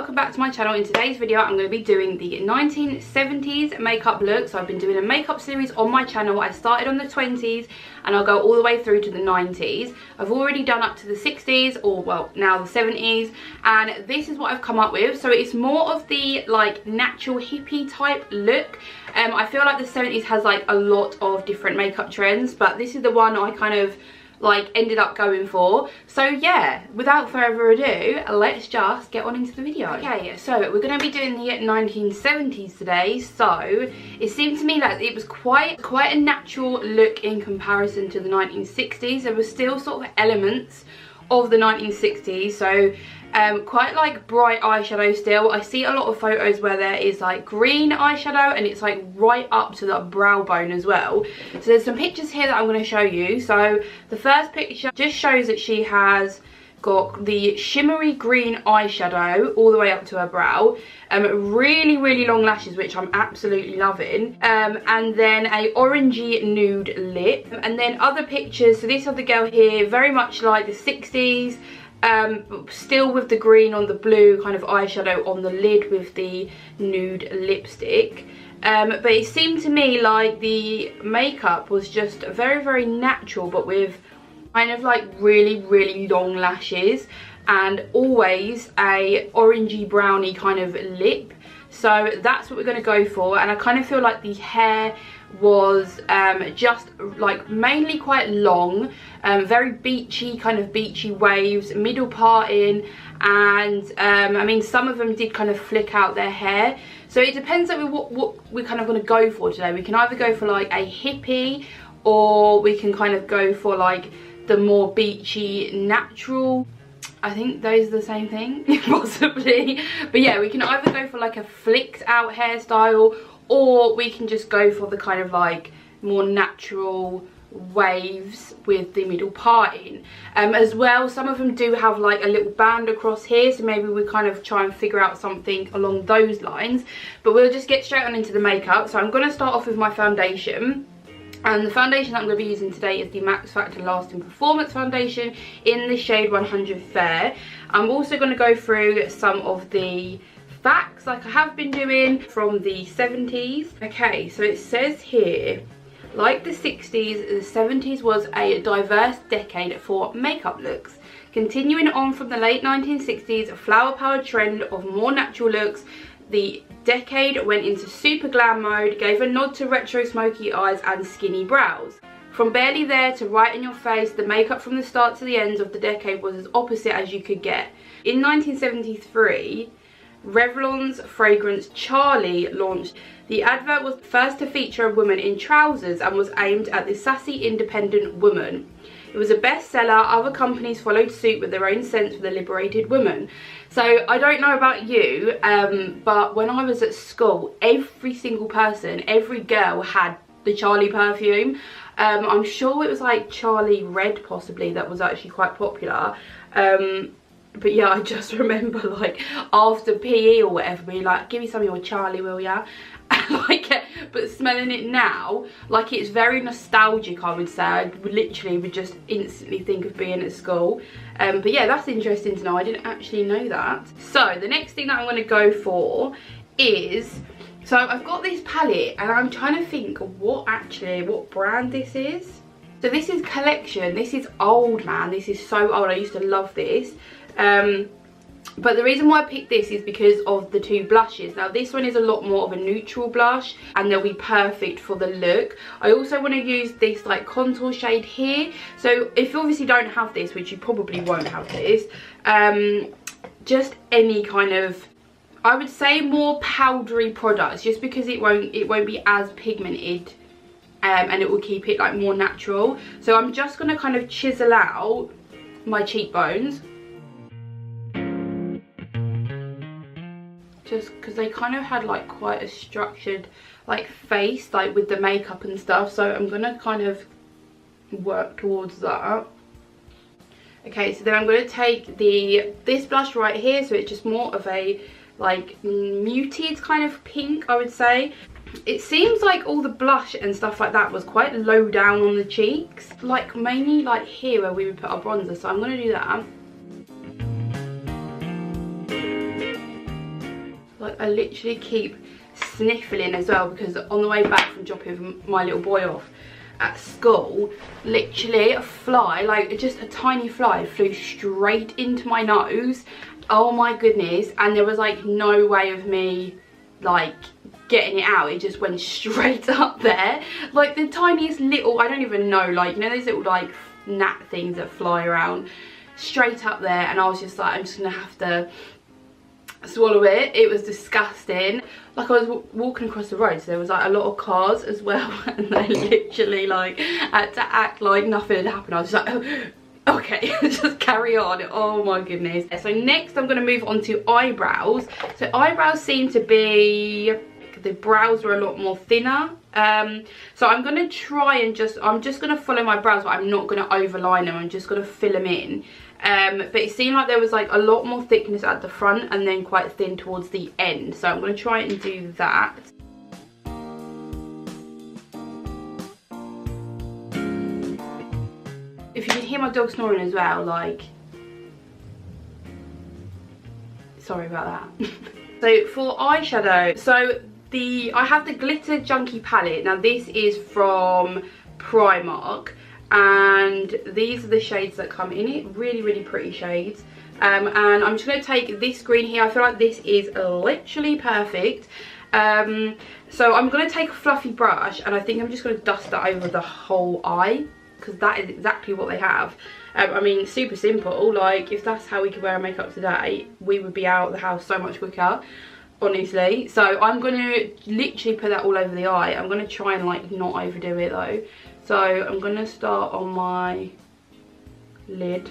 welcome back to my channel. In today's video I'm going to be doing the 1970s makeup look. So I've been doing a makeup series on my channel. I started on the 20s and I'll go all the way through to the 90s. I've already done up to the 60s, or well, now the 70s, and this is what I've come up with. So it's more of the like natural hippie type look. I feel like the 70s has like a lot of different makeup trends, but this is the one I kind of like ended up going for. So yeah, without further ado, let's just get on into the video. Okay, so we're going to be doing the 1970s today. So it seemed to me like it was quite a natural look in comparison to the 1960s. There were still sort of elements of the 1960s, so quite like bright eyeshadow still. I see a lot of photos where there is like green eyeshadow and it's like right up to the brow bone as well. So there's some pictures here that I'm going to show you. So the first picture just shows that she has got the shimmery green eyeshadow all the way up to her brow, really long lashes, which I'm absolutely loving, and then a orangey nude lip. And then other pictures, so this other girl here, very much like the 60s, still with the green on the blue kind of eyeshadow on the lid with the nude lipstick. But it seemed to me like the makeup was just very natural, but with kind of like really long lashes, and always a orangey browny kind of lip. So that's what we're going to go for. And I kind of feel like the hair was just like mainly quite long, very beachy, kind of beachy waves, middle parting, and I mean some of them did kind of flick out their hair. So it depends on what we're kind of going to go for today. We can either go for like a hippie, or we can kind of go for like the more beachy natural. I think those are the same thing, possibly. But yeah, we can either go for like a flicked out hairstyle, or we can just go for the kind of like more natural waves with the middle parting. As well, some of them do have like a little band across here, so maybe we kind of try and figure out something along those lines. But we'll just get straight on into the makeup. So I'm going to start off with my foundation. And the foundation that I'm going to be using today is the Max Factor Lasting Performance Foundation in the shade 100 Fair. I'm also going to go through some of the facts like I have been doing from the 70s. Okay, so it says here, like the 60s, the 70s was a diverse decade for makeup looks. Continuing on from the late 1960s flower-powered trend of more natural looks, the decade went into super glam mode, gave a nod to retro smoky eyes and skinny brows. From barely there to right in your face, the makeup from the start to the end of the decade was as opposite as you could get. In 1973, Revlon's fragrance Charlie launched. The advert was first to feature a woman in trousers and was aimed at the sassy independent woman. It was a bestseller. Other companies followed suit with their own scents for the liberated woman. So I don't know about you, but when I was at school, every single person, every girl had the Charlie perfume. I'm sure it was like Charlie Red possibly that was actually quite popular. But yeah, I just remember like after PE or whatever being like, give me some of your Charlie, will ya? Like, but smelling it now, like it's very nostalgic, I would say. I would just instantly think of being at school. But yeah, that's interesting to know. I didn't actually know that. So the next thing that I'm going to go for is, so I've got this palette and I'm trying to think what brand this is. So this is Collection. This is old, man. This is so old. I used to love this. But the reason why I picked this is because of the two blushes. Now this one is a lot more of a neutral blush and they'll be perfect for the look. I also want to use this like contour shade here. So if you obviously don't have this, which you probably won't have this, just any kind of, I would say more powdery products, just because it won't be as pigmented, and it will keep it like more natural. So I'm just going to kind of chisel out my cheekbones, just because they kind of had like quite a structured like face like with the makeup and stuff. So I'm going to kind of work towards that. Okay, so then I'm going to take this blush right here, so it's just more of a like muted kind of pink, I would say. It seems like all the blush and stuff like that was quite low down on the cheeks, like mainly like here where we would put our bronzer, so I'm going to do that. Like, I literally keep sniffling as well, because on the way back from dropping my little boy off at school, literally a fly, like just a tiny fly, flew straight into my nose. Oh my goodness. And there was like no way of me like getting it out. It just went straight up there, like the tiniest little, I don't even know, like, you know those little like gnat things that fly around, straight up there. And I was just like, I'm just gonna have to swallow it. It was disgusting. Like, I was walking across the road, so there was like a lot of cars as well, and they literally like had to act like nothing had happened. I was just like, oh, okay, just carry on. Oh my goodness. So next I'm going to move on to eyebrows. So eyebrows seem to be, the brows were a lot more thinner. So I'm going to try and I'm just going to follow my brows, but I'm not going to overline them. I'm just going to fill them in. But it seemed like there was like a lot more thickness at the front and then quite thin towards the end. So I'm going to try and do that. If you can hear my dog snoring as well, like, sorry about that. So for eyeshadow, so I have the Glitter Junkie palette. Now this is from Primark, and these are the shades that come in it. Really, really pretty shades. And I'm just going to take this green here. I feel like this is literally perfect. So I'm going to take a fluffy brush, and I think I'm just going to dust that over the whole eye, because that is exactly what they have. I mean, super simple. Like, if that's how we could wear our makeup today, we would be out of the house so much quicker, honestly. So I'm going to literally put that all over the eye. I'm going to try and like not overdo it though. So I'm going to start on my lid,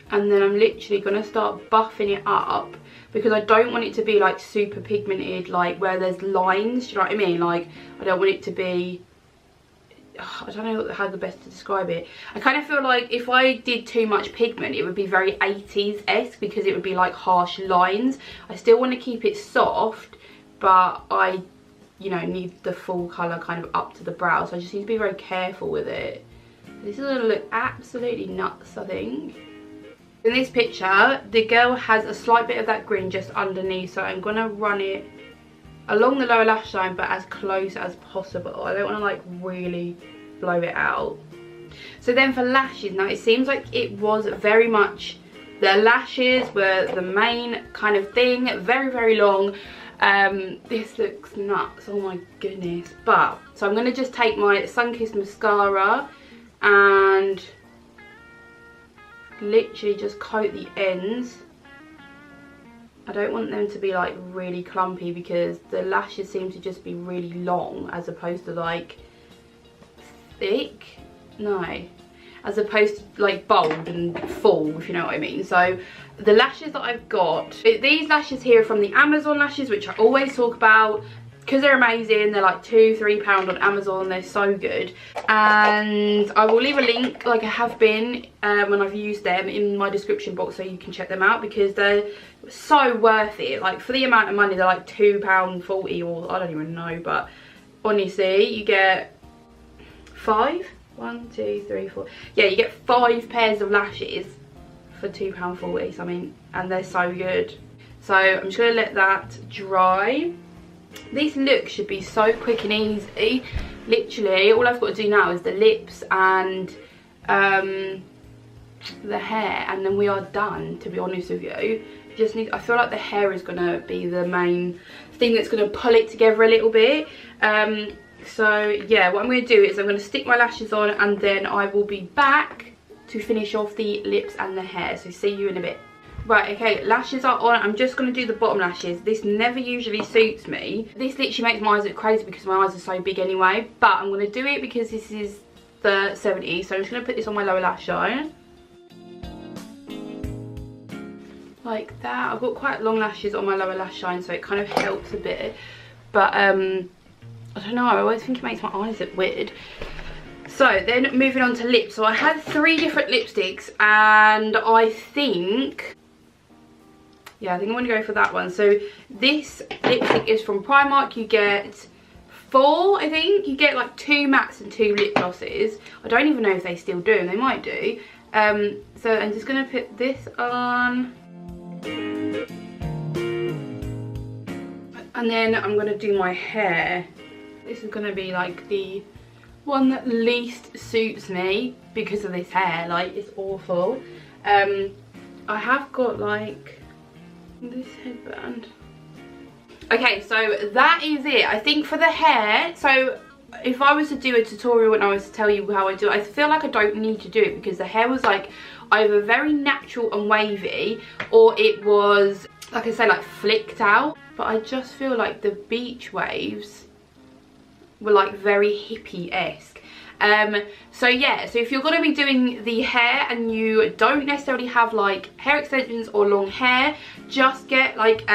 and then I'm literally going to start buffing it up, because I don't want it to be like super pigmented, like where there's lines, do you know what I mean? Like, I don't want it to be, I don't know how the best to describe it. I kind of feel like if I did too much pigment, it would be very 80s-esque, because it would be like harsh lines. I still want to keep it soft, but I, you know, need the full colour kind of up to the brow. So I just need to be very careful with it. This is going to look absolutely nuts, I think. In this picture, the girl has a slight bit of that green just underneath, so I'm going to run it along the lower lash line, but as close as possible. I don't want to like really blow it out. So then for lashes, now it seems like it was very much, the lashes were the main kind of thing, very, very long. This looks nuts, oh my goodness. But, so I'm going to just take my Sunkissed mascara and literally just coat the ends. I don't want them to be like really clumpy, because the lashes seem to just be really long as opposed to like thick. No, as opposed to like bold and full, if you know what I mean. So the lashes that I've got, these lashes here are from the Amazon lashes, which I always talk about because they're amazing. They're like £2–3 on Amazon. They're so good, and I will leave a link, like I have been when I've used them, in my description box, so you can check them out, because they're so worth it. Like, for the amount of money, they're like £2.40, or I don't even know, but honestly, you get 5, 1, 2, 3, 4, yeah, you get 5 pairs of lashes for £2.40 something, and they're so good. So I'm just gonna let that dry. This look should be so quick and easy. Literally, all I've got to do now is the lips and the hair, and then we are done, to be honest with you. Just need, I feel like the hair is going to be the main thing that's going to pull it together a little bit. So yeah, what I'm going to do is I'm going to stick my lashes on, and then I will be back to finish off the lips and the hair. So see you in a bit. Right, okay, lashes are on. I'm just going to do the bottom lashes. This never usually suits me. This literally makes my eyes look crazy because my eyes are so big anyway. But I'm going to do it because this is the 70s. So I'm just going to put this on my lower lash line. Like that. I've got quite long lashes on my lower lash line, so it kind of helps a bit. But, I don't know, I always think it makes my eyes look weird. So then moving on to lips. So I had 3 different lipsticks, and I think, yeah, I think I'm going to go for that one. So this lipstick is from Primark. You get 4, I think. You get like 2 mattes and 2 lip glosses. I don't even know if they still do, and they might do. So I'm just going to put this on. And then I'm going to do my hair. This is going to be like the one that least suits me because of this hair. Like, it's awful. I have got like this headband. Okay, so that is it. I think for the hair, so if I was to do a tutorial and I was to tell you how I do it, I feel like I don't need to do it because the hair was like either very natural and wavy, or it was, like I say, like flicked out. But I just feel like the beach waves were like very hippie-esque. So yeah, so if you're going to be doing the hair and you don't necessarily have like hair extensions or long hair, just get like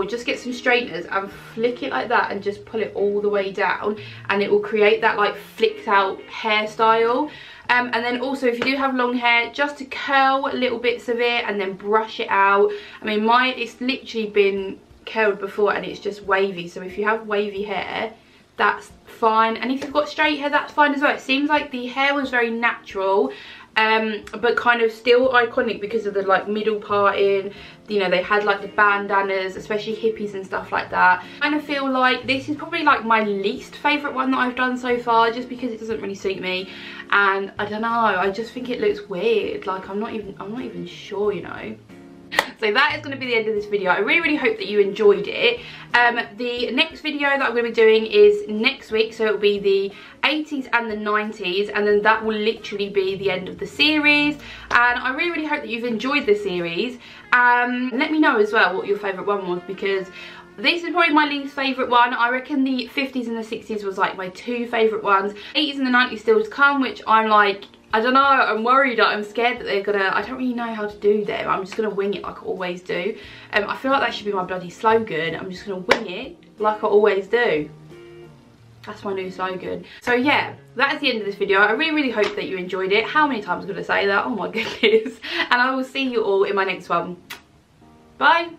just get some straighteners and flick it like that and just pull it all the way down, and it will create that like flicked out hairstyle. And then also, if you do have long hair, just to curl little bits of it and then brush it out. I mean, it's literally been curled before and it's just wavy, so if you have wavy hair, that's fine. And if you've got straight hair, that's fine as well. It seems like the hair was very natural, but kind of still iconic because of the like middle parting. You know, they had like the bandanas, especially hippies and stuff like that. I kind of feel like this is probably like my least favourite one that I've done so far, just because it doesn't really suit me, and I don't know, I just think it looks weird. Like, I'm not even sure, you know. So that is going to be the end of this video. I really hope that you enjoyed it. The next video that I'm going to be doing is next week, so it'll be the 80s and the 90s, and then that will literally be the end of the series. And I really hope that you've enjoyed the series. Let me know as well what your favourite one was, because this is probably my least favourite one. I reckon the 50s and the 60s was like my two favourite ones. 80s and the 90s still to come, which I'm like, I don't know, I'm worried, I'm scared that they're gonna, I don't really know how to do them. I'm just gonna wing it like I always do. I feel like that should be my bloody slogan. I'm just gonna wing it like I always do. That's my new slogan. So yeah, that is the end of this video. I really hope that you enjoyed it. How many times am I gonna say that? Oh my goodness. And I will see you all in my next one. Bye.